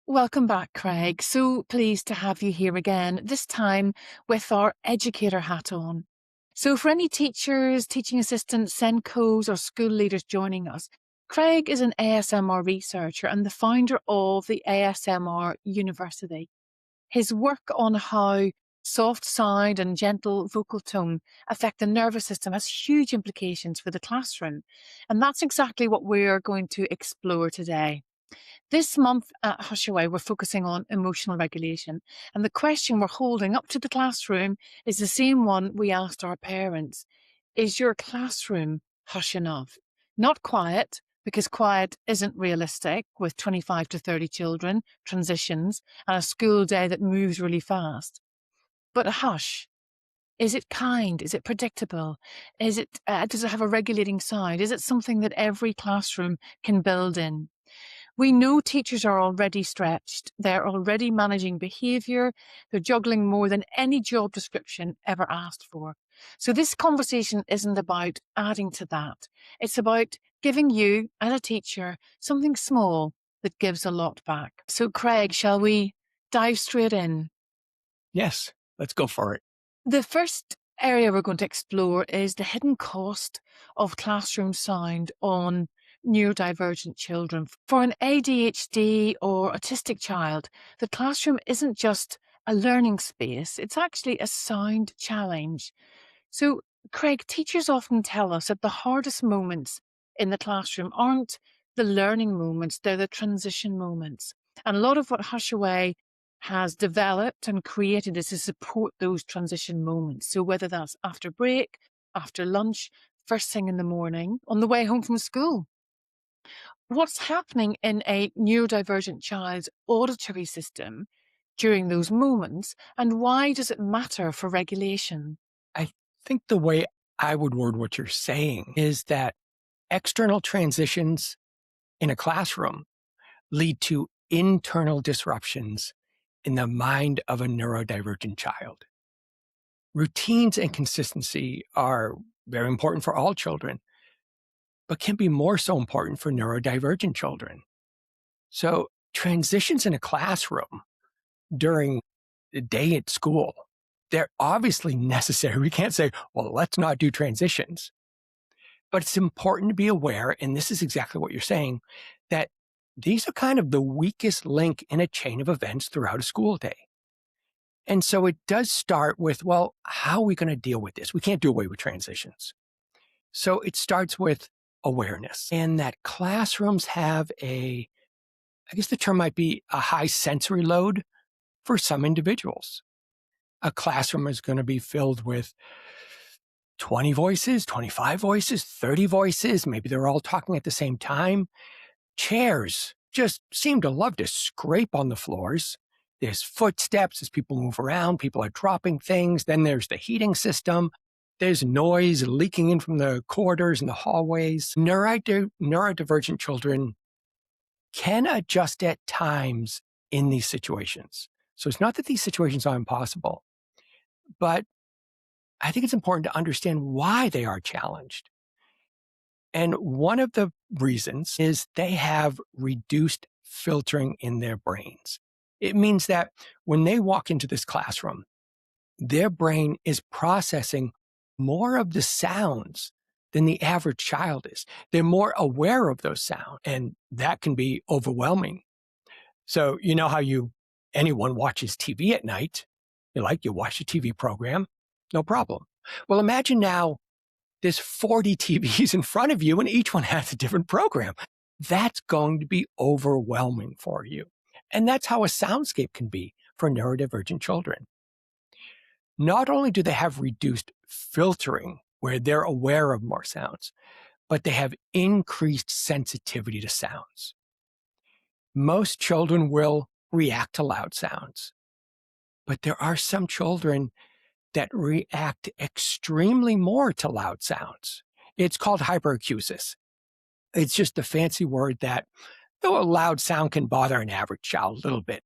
Welcome back, Craig. So pleased to have you here again, this time with our educator hat on. So for any teachers, teaching assistants, SENCOs or school leaders joining us, Craig is an ASMR researcher and the founder of the ASMR University. His work on how soft sound and gentle vocal tone affect the nervous system has huge implications for the classroom. And that's exactly what we're going to explore today. This month at HushAway, we're focusing on emotional regulation. And the question we're holding up to the classroom is the same one we asked our parents. Is your classroom hush enough? Not quiet, because quiet isn't realistic with 25 to 30 children, transitions, and a school day that moves really fast. But a hush. Is it kind? Is it predictable? Does it have a regulating sound? Is it something that every classroom can build in? We know teachers are already stretched. They're already managing behaviour. They're juggling more than any job description ever asked for. So this conversation isn't about adding to that. It's about giving you, as a teacher, something small that gives a lot back. So Craig, shall we dive straight in? Yes, let's go for it. The first area we're going to explore is the hidden cost of classroom sound on neurodivergent children. For an ADHD or autistic child, the classroom isn't just a learning space, it's actually a sound challenge. So, Craig, teachers often tell us that the hardest moments in the classroom aren't the learning moments, they're the transition moments. And a lot of what HushAway has developed and created is to support those transition moments. So whether that's after break, after lunch, first thing in the morning, on the way home from school. What's happening in a neurodivergent child's auditory system during those moments, and why does it matter for regulation? I think the way I would word what you're saying is that external transitions in a classroom lead to internal disruptions in the mind of a neurodivergent child. Routines and consistency are very important for all children, but can be more so important for neurodivergent children. So transitions in a classroom during the day at school, they're obviously necessary. We can't say, well, let's not do transitions. But it's important to be aware, and this is exactly what you're saying, that these are kind of the weakest link in a chain of events throughout a school day. And so it does start with, well, how are we going to deal with this? We can't do away with transitions. So it starts with awareness, and that classrooms have I guess the term might be a high sensory load for some individuals. A classroom is going to be filled with 20 voices, 25 voices, 30 voices. Maybe they're all talking at the same time. Chairs just seem to love to scrape on the floors. There's footsteps as people move around. People are dropping things. Then there's the heating system. There's noise leaking in from the corridors and the hallways. Neurodivergent children can adjust at times in these situations. So it's not that these situations are impossible, but I think it's important to understand why they are challenged. And one of the reasons is they have reduced filtering in their brains. It means that when they walk into this classroom, their brain is processing more of the sounds than the average child is. They're more aware of those sounds, and that can be overwhelming. So you know how anyone watches TV at night, you watch a TV program, no problem. Well, imagine now there's 40 TVs in front of you and each one has a different program. That's going to be overwhelming for you. And that's how a soundscape can be for neurodivergent children. Not only do they have reduced filtering where they're aware of more sounds, but they have increased sensitivity to sounds. Most children will react to loud sounds, but there are some children that react extremely more to loud sounds. It's called hyperacusis. It's just a fancy word that, though a loud sound can bother an average child a little bit,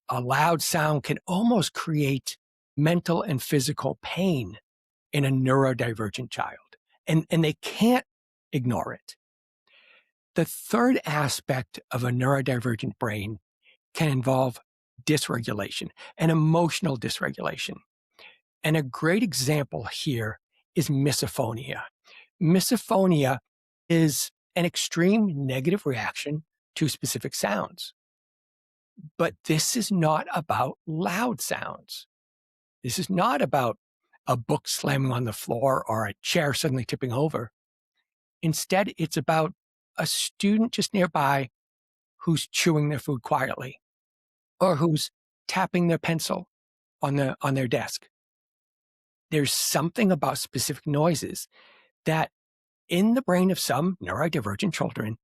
a loud sound can almost create mental and physical pain in a neurodivergent child. And they can't ignore it. The third aspect of a neurodivergent brain can involve dysregulation and emotional dysregulation. And a great example here is misophonia. Misophonia is an extreme negative reaction to specific sounds. But this is not about loud sounds. This is not about a book slamming on the floor or a chair suddenly tipping over. Instead, it's about a student just nearby who's chewing their food quietly or who's tapping their pencil on their desk. There's something about specific noises that in the brain of some neurodivergent children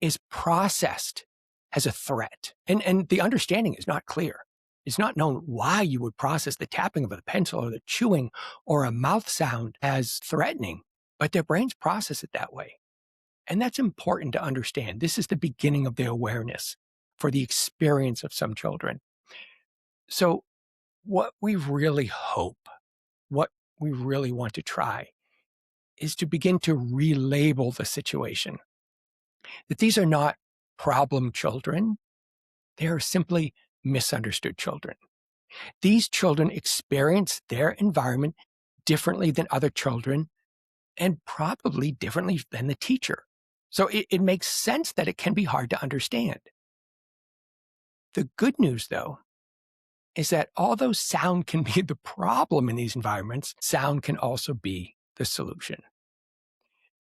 is processed as a threat. And the understanding is not clear. It's not known why you would process the tapping of a pencil or the chewing or a mouth sound as threatening, but their brains process it that way. And that's important to understand. This is the beginning of the awareness for the experience of some children. So what we really hope, what we really want to try is to begin to relabel the situation. That these are not problem children. They are simply misunderstood children. These children experience their environment differently than other children and probably differently than the teacher. So it makes sense that it can be hard to understand. The good news, though, is that although sound can be the problem in these environments, sound can also be the solution.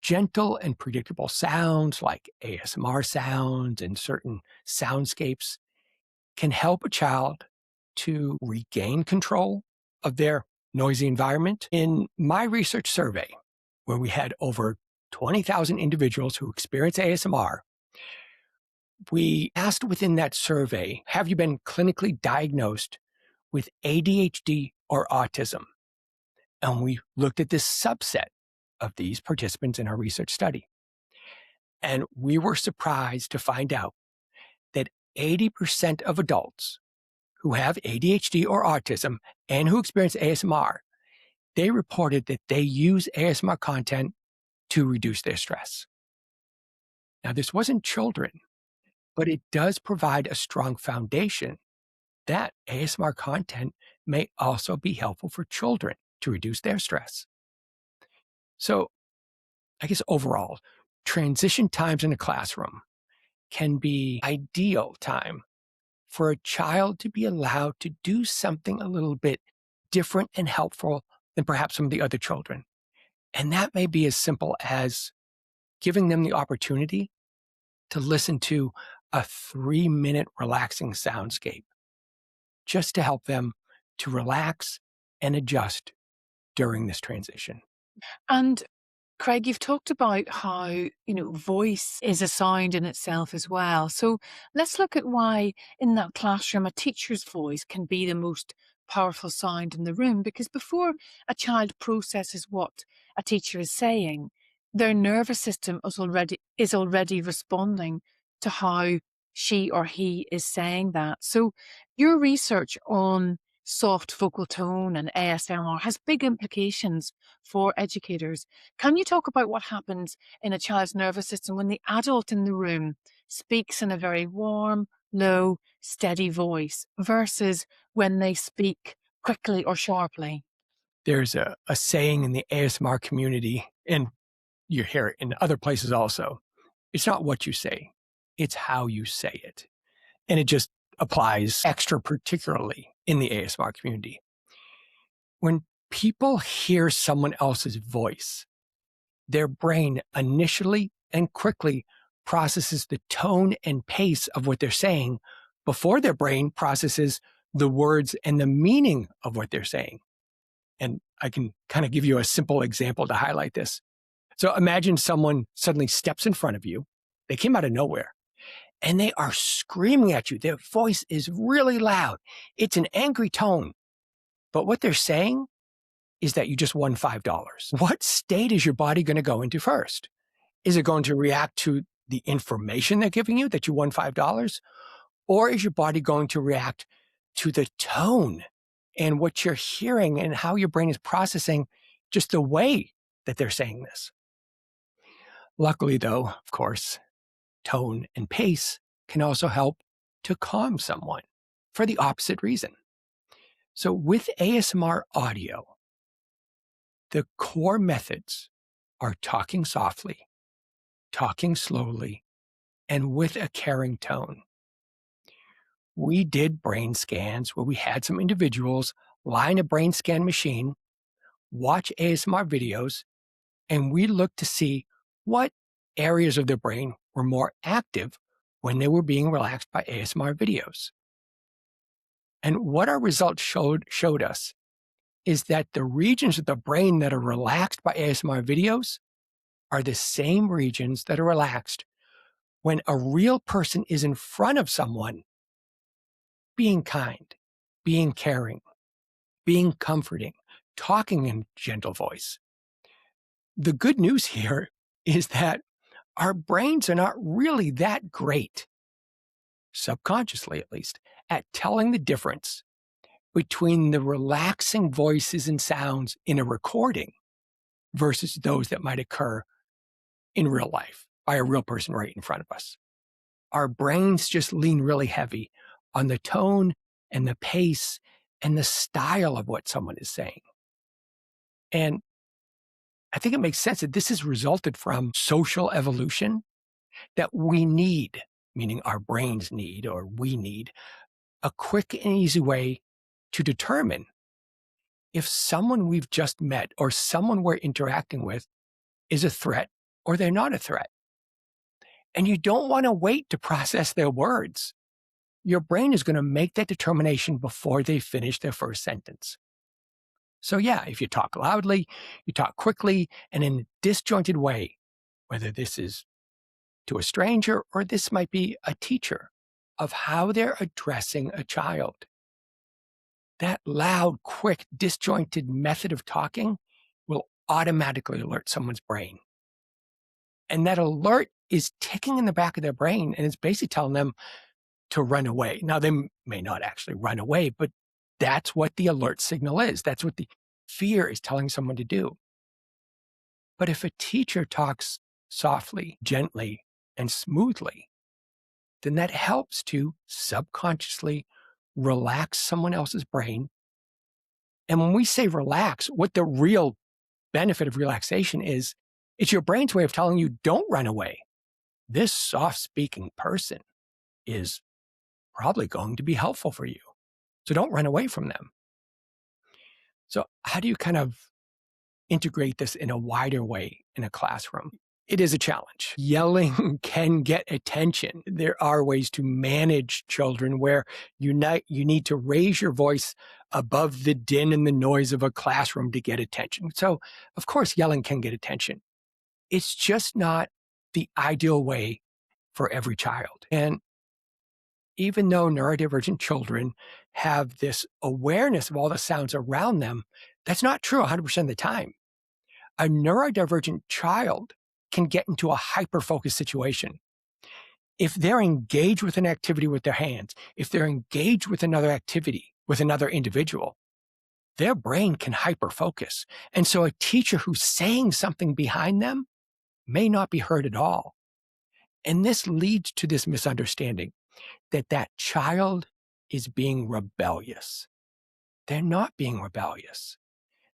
Gentle and predictable sounds like ASMR sounds and certain soundscapes can help a child to regain control of their noisy environment. In my research survey, where we had over 20,000 individuals who experience ASMR, we asked within that survey, have you been clinically diagnosed with ADHD or autism? And we looked at this subset of these participants in our research study. And we were surprised to find out that 80% of adults who have ADHD or autism and who experience ASMR, they reported that they use ASMR content to reduce their stress. Now, this wasn't children, but it does provide a strong foundation that ASMR content may also be helpful for children to reduce their stress. So, I guess overall, transition times in a classroom can be ideal time for a child to be allowed to do something a little bit different and helpful than perhaps some of the other children. And that may be as simple as giving them the opportunity to listen to a 3-minute relaxing soundscape, just to help them to relax and adjust during this transition. And Craig, you've talked about how, voice is a sound in itself as well. So let's look at why in that classroom, a teacher's voice can be the most powerful sound in the room, because before a child processes what a teacher is saying, their nervous system is already responding to how she or he is saying that. So your research on soft vocal tone and ASMR has big implications for educators. Can you talk about what happens in a child's nervous system when the adult in the room speaks in a very warm, low, steady voice versus when they speak quickly or sharply? There's a saying in the ASMR community, and you hear it in other places also. It's not what you say, it's how you say it. And it just applies extra particularly in the ASMR community. When people hear someone else's voice, their brain initially and quickly processes the tone and pace of what they're saying before their brain processes the words and the meaning of what they're saying. And I can kind of give you a simple example to highlight this. So imagine someone suddenly steps in front of you. They came out of nowhere and they are screaming at you. Their voice is really loud. It's an angry tone. But what they're saying is that you just won $5. What state is your body going to go into first? Is it going to react to the information they're giving you that you won $5? Or is your body going to react to the tone and what you're hearing and how your brain is processing just the way that they're saying this? Luckily, though, of course, tone and pace can also help to calm someone for the opposite reason. So with ASMR audio, the core methods are talking softly, talking slowly, and with a caring tone. We did brain scans where we had some individuals lie in a brain scan machine, watch ASMR videos, and we looked to see what areas of their brain were more active when they were being relaxed by ASMR videos. And what our results showed us is that the regions of the brain that are relaxed by ASMR videos are the same regions that are relaxed when a real person is in front of someone being kind, being caring, being comforting, talking in gentle voice. The good news here is that our brains are not really that great, subconsciously at least, at telling the difference between the relaxing voices and sounds in a recording versus those that might occur in real life by a real person right in front of us. Our brains just lean really heavy on the tone and the pace and the style of what someone is saying. And I think it makes sense that this has resulted from social evolution, that we need, meaning our brains need, or we need, a quick and easy way to determine if someone we've just met or someone we're interacting with is a threat or they're not a threat. And you don't want to wait to process their words. Your brain is going to make that determination before they finish their first sentence. So yeah, if you talk loudly, you talk quickly and in a disjointed way, whether this is to a stranger or this might be a teacher, of how they're addressing a child. That loud, quick, disjointed method of talking will automatically alert someone's brain. And that alert is ticking in the back of their brain and it's basically telling them to run away. Now, they may not actually run away, but that's what the alert signal is. That's what the fear is telling someone to do. But if a teacher talks softly, gently, and smoothly, then that helps to subconsciously relax someone else's brain. And when we say relax, what the real benefit of relaxation is, it's your brain's way of telling you, don't run away. This soft-speaking person is probably going to be helpful for you. So don't run away from them. So how do you kind of integrate this in a wider way in a classroom? It is a challenge. Yelling can get attention. There are ways to manage children where you need to raise your voice above the din and the noise of a classroom to get attention. So, of course, yelling can get attention. It's just not the ideal way for every child. And even though neurodivergent children have this awareness of all the sounds around them, that's not true 100% of the time. A neurodivergent child can get into a hyper-focused situation. If they're engaged with an activity with their hands, if they're engaged with another activity with another individual, their brain can hyper-focus. And so a teacher who's saying something behind them may not be heard at all. And this leads to this misunderstanding that that child is being rebellious. They're not being rebellious.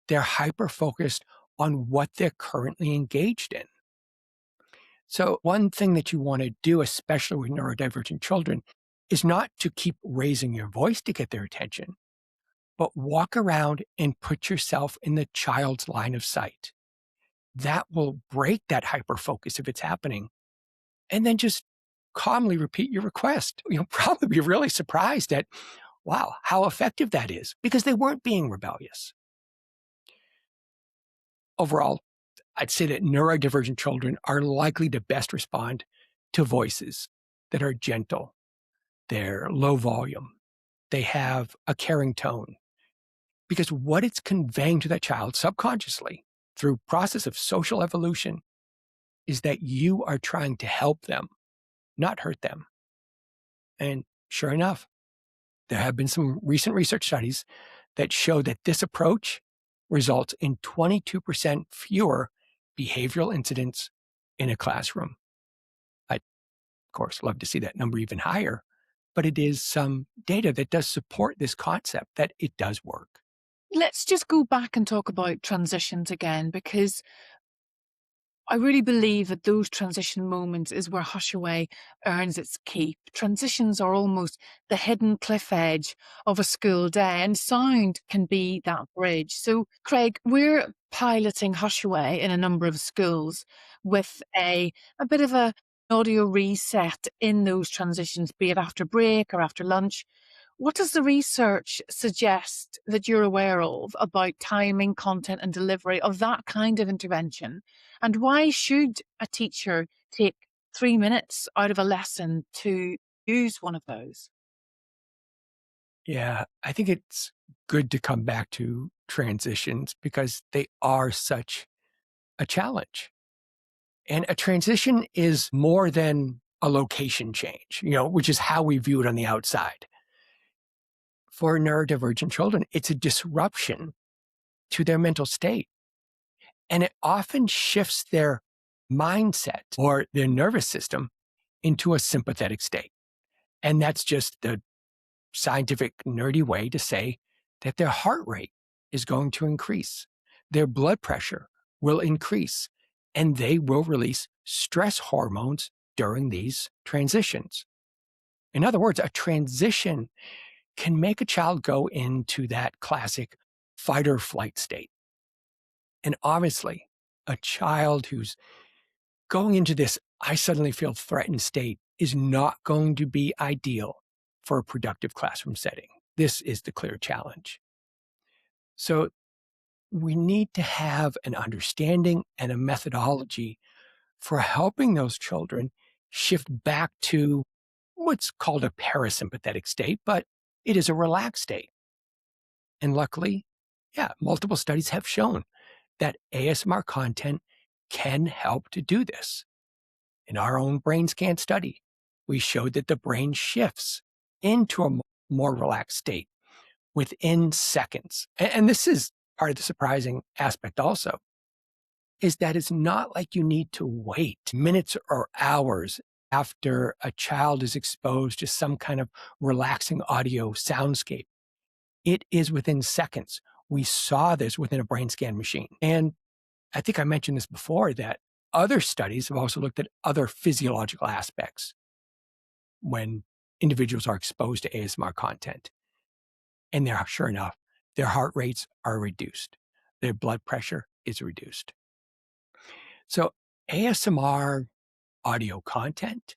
They're hyper-focused on what they're currently engaged in. So one thing that you want to do, especially with neurodivergent children, is not to keep raising your voice to get their attention, but walk around and put yourself in the child's line of sight. That will break that hyper-focus if it's happening. And then just calmly repeat your request. You'll probably be really surprised at, wow, how effective that is, because they weren't being rebellious. Overall, I'd say that neurodivergent children are likely to best respond to voices that are gentle, they're low volume, they have a caring tone, because what it's conveying to that child subconsciously through process of social evolution is that you are trying to help them, not hurt them. And sure enough, there have been some recent research studies that show that this approach results in 22% fewer behavioral incidents in a classroom. I'd, of course, love to see that number even higher, but it is some data that does support this concept that it does work. Let's just go back and talk about transitions again, because I really believe that those transition moments is where HushAway earns its keep. Transitions are almost the hidden cliff edge of a school day, and sound can be that bridge. So, Craig, we're piloting HushAway in a number of schools with a bit of a audio reset in those transitions, be it after break or after lunch. What does the research suggest that you're aware of about timing, content, and delivery of that kind of intervention? And why should a teacher take 3 minutes out of a lesson to use one of those? Yeah, I think it's good to come back to transitions because they are such a challenge. And a transition is more than a location change, which is how we view it on the outside. For neurodivergent children, it's a disruption to their mental state. And it often shifts their mindset or their nervous system into a sympathetic state. And that's just the scientific, nerdy way to say that their heart rate is going to increase, their blood pressure will increase, and they will release stress hormones during these transitions. In other words, a transition can make a child go into that classic fight or flight state. And obviously, a child who's going into this I suddenly feel threatened state is not going to be ideal for a productive classroom setting. This is the clear challenge. So we need to have an understanding and a methodology for helping those children shift back to what's called a parasympathetic state, but it is a relaxed state. And luckily, multiple studies have shown that ASMR content can help to do this. In our own brain scan study, we showed that the brain shifts into a more relaxed state within seconds. And this is part of the surprising aspect also, is that it's not like you need to wait minutes or hours after a child is exposed to some kind of relaxing audio soundscape. It is within seconds. We saw this within a brain scan machine. And I think I mentioned this before that other studies have also looked at other physiological aspects when individuals are exposed to ASMR content. And sure enough, their heart rates are reduced. Their blood pressure is reduced. So ASMR audio content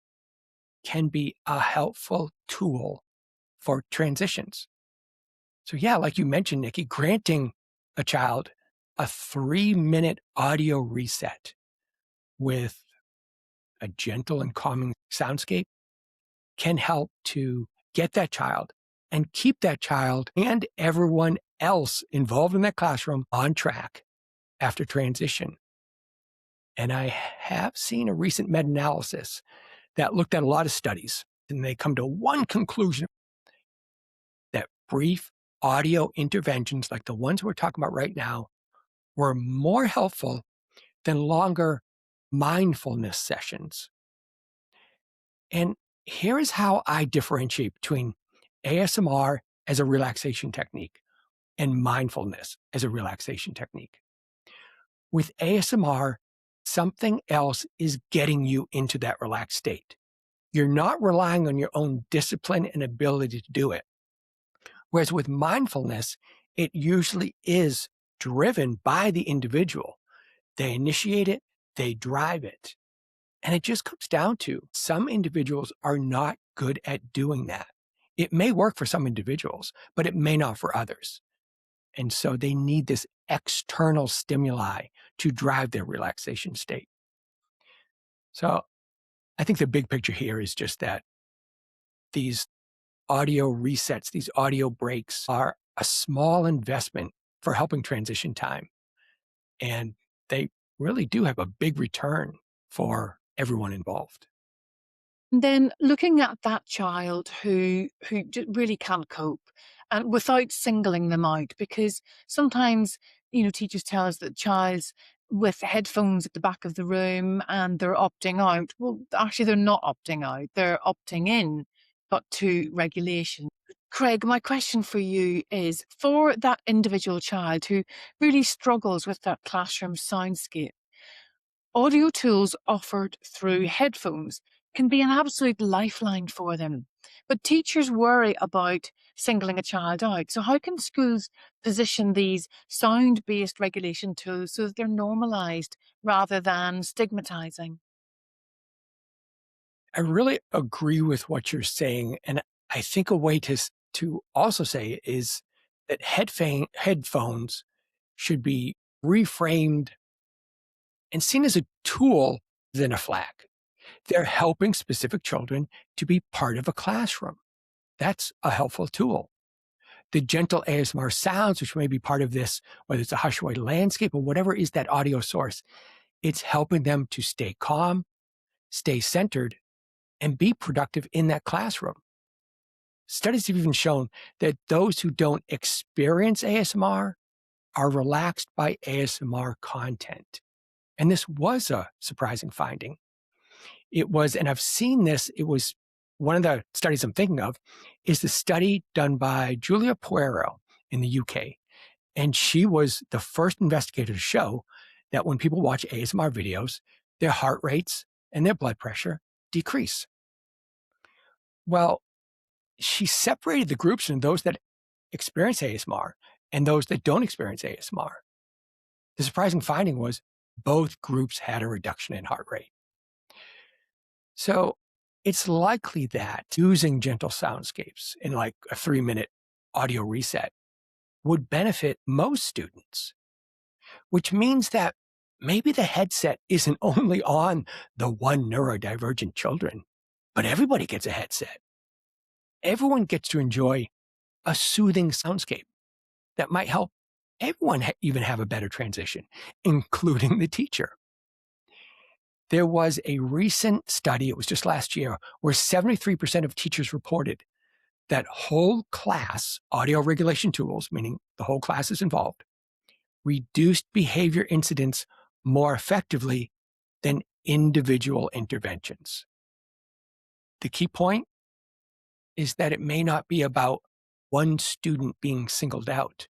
can be a helpful tool for transitions. So like you mentioned, Nikki, granting a child a 3-minute audio reset with a gentle and calming soundscape can help to get that child and keep that child and everyone else involved in that classroom on track after transition. And I have seen a recent meta-analysis that looked at a lot of studies, and they come to one conclusion, that brief audio interventions like the ones we're talking about right now were more helpful than longer mindfulness sessions. And here is how I differentiate between ASMR as a relaxation technique and mindfulness as a relaxation technique. With ASMR, something else is getting you into that relaxed state. You're not relying on your own discipline and ability to do it. Whereas with mindfulness, it usually is driven by the individual. They initiate it, they drive it. And it just comes down to some individuals are not good at doing that. It may work for some individuals, but it may not for others. And so they need this external stimuli to drive their relaxation state. So I think the big picture here is just that these audio resets, these audio breaks are a small investment for helping transition time. And they really do have a big return for everyone involved. And then looking at that child who really can't cope, and without singling them out, because sometimes teachers tell us that child's with headphones at the back of the room and they're opting out. Well, actually, they're not opting out; they're opting in. but to regulation. Craig, my question for you is, for that individual child who really struggles with that classroom soundscape, audio tools offered through headphones can be an absolute lifeline for them. But teachers worry about singling a child out. So, how can schools position these sound based regulation tools so that they're normalised rather than stigmatising? I really agree with what you're saying. And I think a way to also say is that headphones should be reframed and seen as a tool than a flag. They're helping specific children to be part of a classroom. That's a helpful tool. The gentle ASMR sounds, which may be part of this, whether it's a HushAway landscape or whatever is that audio source, it's helping them to stay calm, stay centered, and be productive in that classroom. Studies have even shown that those who don't experience ASMR are relaxed by ASMR content. And this was a surprising finding. It was, and I've seen this, it was one of the studies I'm thinking of, is the study done by Julia Puero in the UK. And she was the first investigator to show that when people watch ASMR videos, their heart rates and their blood pressure decrease. Well, she separated the groups into those that experience ASMR and those that don't experience ASMR. The surprising finding was both groups had a reduction in heart rate. So it's likely that using gentle soundscapes in like a 3-minute audio reset would benefit most students, which means that maybe the headset isn't only on the one neurodivergent children, but everybody gets a headset. Everyone gets to enjoy a soothing soundscape that might help everyone even have a better transition, including the teacher. There was a recent study, it was just last year, where 73% of teachers reported that whole class audio regulation tools, meaning the whole class is involved, reduced behavior incidents more effectively than individual interventions. The key point is that it may not be about one student being singled out,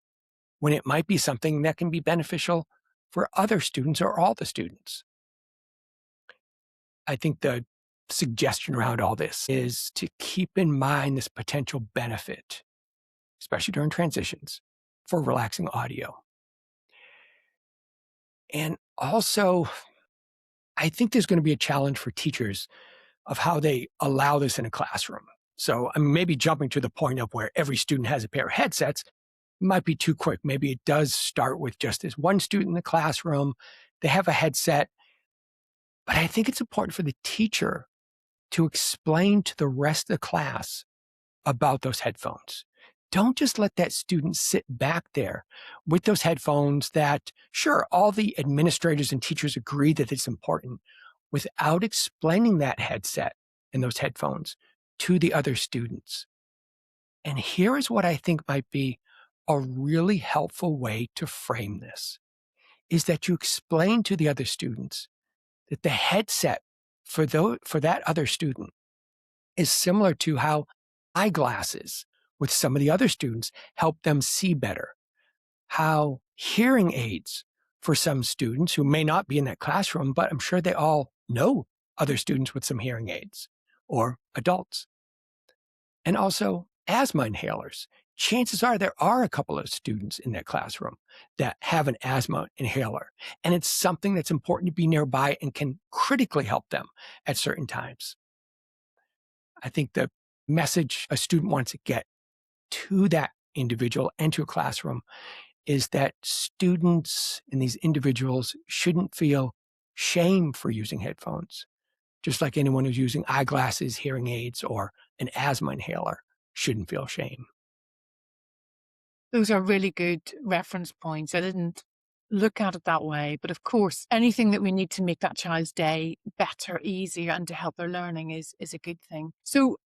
when it might be something that can be beneficial for other students or all the students. I think the suggestion around all this is to keep in mind this potential benefit, especially during transitions, for relaxing audio. And also, I think there's going to be a challenge for teachers of how they allow this in a classroom. So I'm maybe jumping to the point of where every student has a pair of headsets might be too quick. Maybe it does start with just this one student in the classroom. They have a headset. But I think it's important for the teacher to explain to the rest of the class about those headphones. Don't just let that student sit back there with those headphones that, sure, all the administrators and teachers agree that it's important, without explaining that headset and those headphones to the other students. And here is what I think might be a really helpful way to frame this, is that you explain to the other students that the headset for that other student is similar to how eyeglasses with some of the other students help them see better, how hearing aids for some students who may not be in that classroom, but I'm sure they all know other students with some hearing aids or adults. And also asthma inhalers. Chances are there are a couple of students in that classroom that have an asthma inhaler, and it's something that's important to be nearby and can critically help them at certain times. I think the message a student wants to get to that individual and to a classroom is that students and these individuals shouldn't feel shame for using headphones, just like anyone who's using eyeglasses, hearing aids, or an asthma inhaler shouldn't feel shame. Those are really good reference points. I didn't look at it that way. But of course, anything that we need to make that child's day better, easier, and to help their learning is a good thing. So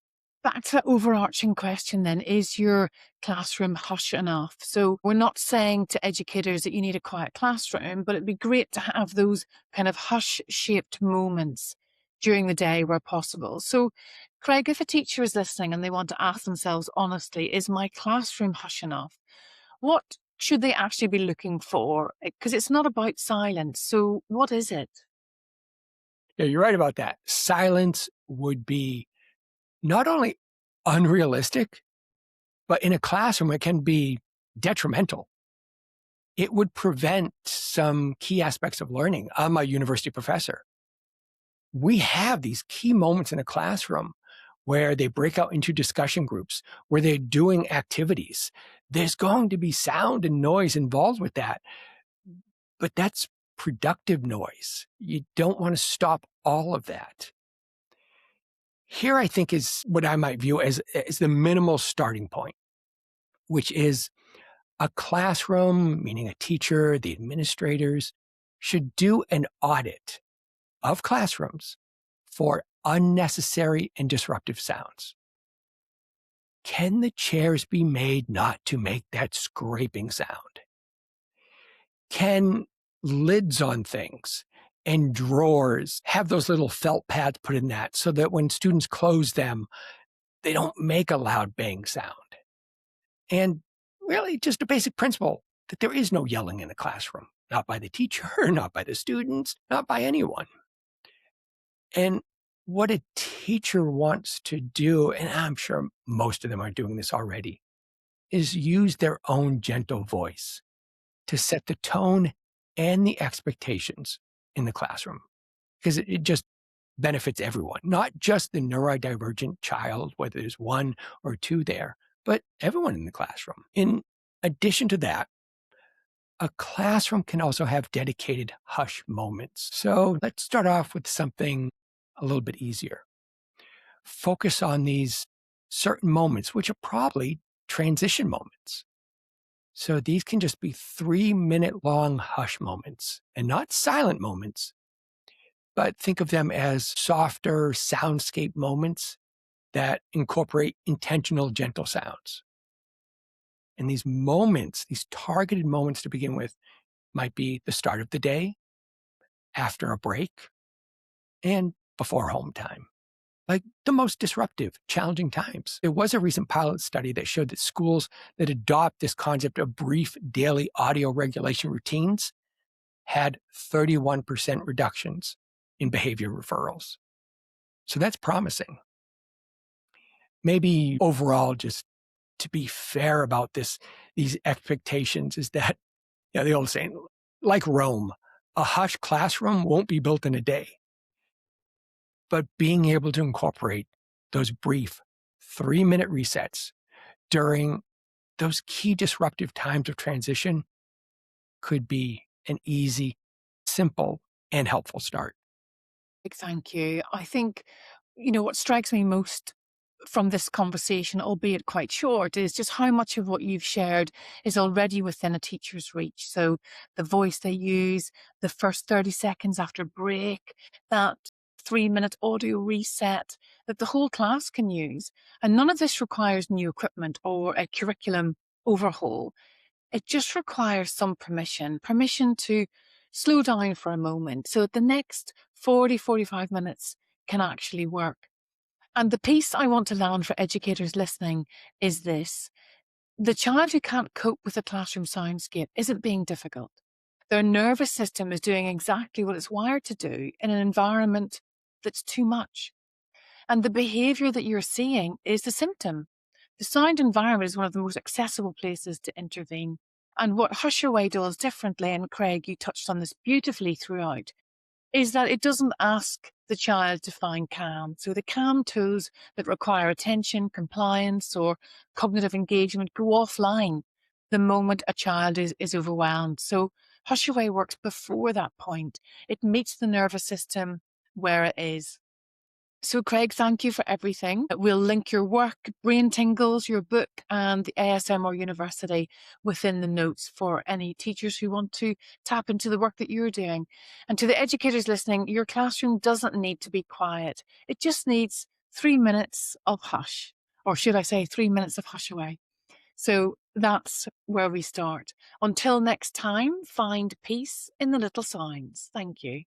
back to that overarching question then, is your classroom hush enough? So we're not saying to educators that you need a quiet classroom, but it'd be great to have those kind of hush-shaped moments during the day where possible. So, Craig, if a teacher is listening and they want to ask themselves honestly, is my classroom hush enough? What should they actually be looking for? Because it's not about silence. So, what is it? Yeah, you're right about that. Silence would be not only unrealistic, but in a classroom, it can be detrimental. It would prevent some key aspects of learning. I'm a university professor. We have these key moments in a classroom where they break out into discussion groups, where they're doing activities. There's going to be sound and noise involved with that, but that's productive noise. You don't want to stop all of that. Here, I think, is what I might view as the minimal starting point, which is a classroom, meaning a teacher, the administrators, should do an audit of classrooms for unnecessary and disruptive sounds. Can the chairs be made not to make that scraping sound? Can lids on things and drawers have those little felt pads put in that so that when students close them, they don't make a loud bang sound? And really just a basic principle that there is no yelling in a classroom, not by the teacher, not by the students, not by anyone. And what a teacher wants to do, and I'm sure most of them are doing this already, is use their own gentle voice to set the tone and the expectations in the classroom. Because it just benefits everyone, not just the neurodivergent child, whether there's one or two there, but everyone in the classroom. In addition to that, a classroom can also have dedicated hush moments. So let's start off with something a little bit easier. Focus on these certain moments, which are probably transition moments. So these can just be 3-minute long hush moments and not silent moments, but think of them as softer soundscape moments that incorporate intentional, gentle sounds. And these moments, these targeted moments to begin with, might be the start of the day, after a break, and before home time, like the most disruptive, challenging times. There was a recent pilot study that showed that schools that adopt this concept of brief daily audio regulation routines had 31% reductions in behavior referrals. So that's promising. Maybe overall, just to be fair about these expectations is that, the old saying, like Rome, a hush classroom won't be built in a day. But being able to incorporate those brief 3-minute resets during those key disruptive times of transition could be an easy, simple, and helpful start. Thank you. I think, what strikes me most from this conversation, albeit quite short, is just how much of what you've shared is already within a teacher's reach. So the voice they use, the first 30 seconds after break, that 3-minute audio reset that the whole class can use. And none of this requires new equipment or a curriculum overhaul. It just requires some permission to slow down for a moment so that the next 45 minutes can actually work. And the piece I want to land for educators listening is this. The child who can't cope with the classroom soundscape isn't being difficult. Their nervous system is doing exactly what it's wired to do in an environment that's too much. And the behavior that you're seeing is the symptom. The sound environment is one of the most accessible places to intervene. And what HushAway does differently, and Craig, you touched on this beautifully throughout, is that it doesn't ask the child to find calm. So the calm tools that require attention, compliance, or cognitive engagement go offline the moment a child is overwhelmed. So HushAway works before that point. It meets the nervous system where it is. So, Craig, thank you for everything. We'll link your work, Brain Tingles, your book, and the ASMR University within the notes for any teachers who want to tap into the work that you're doing. And to the educators listening, your classroom doesn't need to be quiet. It just needs 3 minutes of hush, or should I say 3 minutes of HushAway. So that's where we start. Until next time, find peace in the little sounds. Thank you.